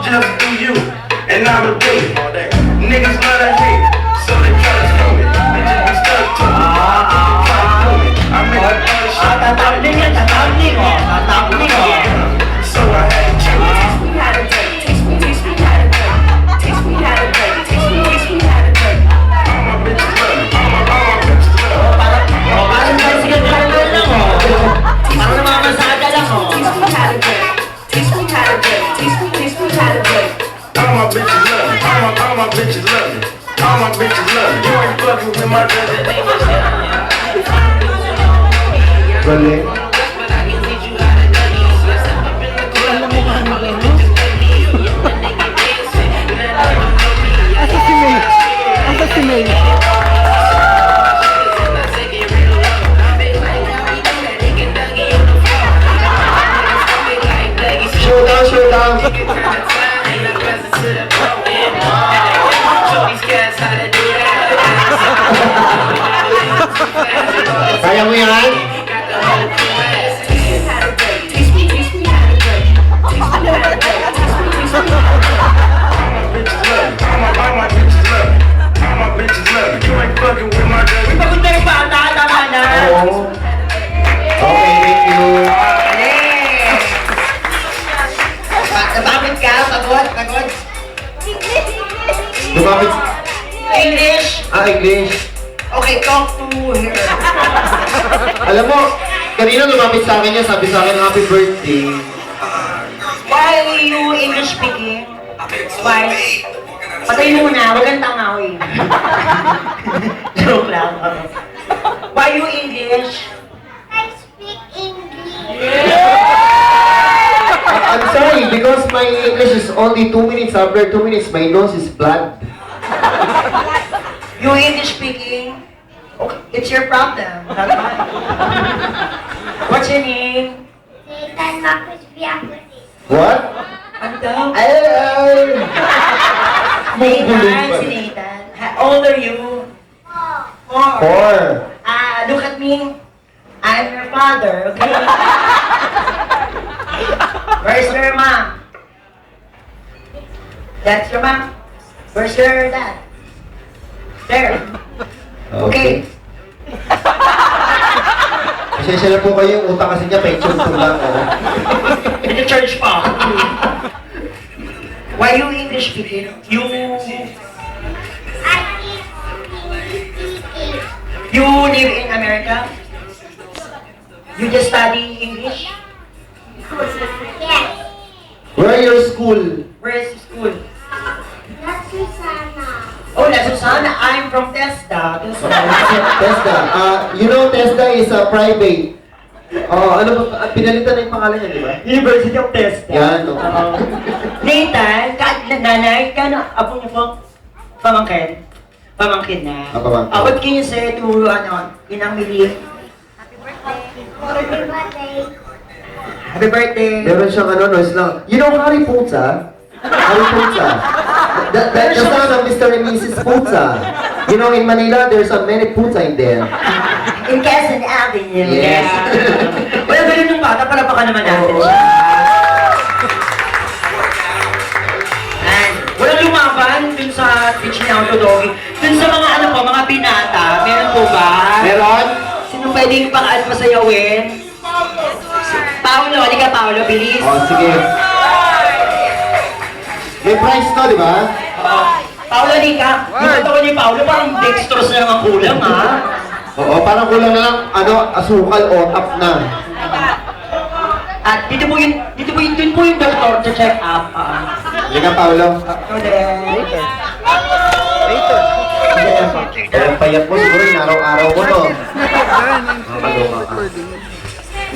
just do you, and I'ma do it. Niggas love to hate, so they try to screw me. Bitches be stuck to me. I make a lot of shit. Tatapling yan, tatapling o. Tatapling o. So I had to choose. Teach me how to duck. Teach me how to duck. Teach me how to duck. Teach me how to duck. All my bitches love me. All my bitches love me. Parang bicycle driver lang o. Parang namamasada lang o. Teach me how to duck. Teach me how to duck. Teach me how to duck. All my bitches love me. All my bitches love me. All my bitches love me. You ain't fucking with my brother. Galing. Asa si May? Showdown. Kaya mo yan? Teach me how to duck. Teach me how to duck. Teach me how to duck. Teach me how to duck. All my bitches love me. All my bitches love me. You ain't fucking with my brother. Pagod na yung bata, tama na. Oo. Okay, thank you. Napapit ka, pagod. Lumapit. English. English. Okay, talk to her. Alam mo, kanina lumapit sa akin niya, sabi sa akin, happy birthday. Why are you English speaking? Why? Patay mo na, huwag kang tangawi. Joke lang. Why you English? I speak English. I'm sorry, because my English is only 2 minutes. After 2 minutes, my nose is blood. You English speaking? Okay, it's your problem. Not mine. What's your name? Nathan Marcus Biacuti. What? Ano daw? Ay! Nathan, si Nathan. How old are you? Oh. 4. Look at me. I'm your father, okay? Where's your mom? That's your mom? Where's your dad? There. Okay. Pasensya na po kayo, yung utang kasi niya, pension po lang. In the church pa. Why you English speaking? You I speak English. you live in America? You just study English? Yes. Where your school? Where is the school? Not Susana. Oh, La Susana. I'm from TESDA. TESDA. You know, TESDA is a private. Ano ba, pinalitan na yung pangalan niya, di ba? University of TESDA. Yan, no. Nathan, nanay, apo niyo po? Pamangkin? Pamangkin na. Pamangkin. What can you say to, Inang Mili? Happy birthday. Happy birthday. Meron siyang noise lang. You know Harry Potter? Harry Potter. The son of Mr. and Mrs. Potter. You know, in Manila, there's a many Potter in there. In Quezon Avenue. Yes. Wala ganun yung bata, palapakan naman natin Oo. siya. And, walang lumaban dun sa Twitch ni Auto Doggy. Dun sa mga mga binata, meron po ba? Meron? Sino pwedeng pasayawin? Paolo, halika Paolo, bilis. Sige. May price to, di ba? Paolo, halika. Yung katawan ni Paolo, parang dextrose na lang ang kulang, ha? Oo, parang kulang na lang, asukal o tap na. At dun po yung doktor to check up. Halika, Paolo. Later. Ang payat mo siguro yung araw-araw mo, no? Recording.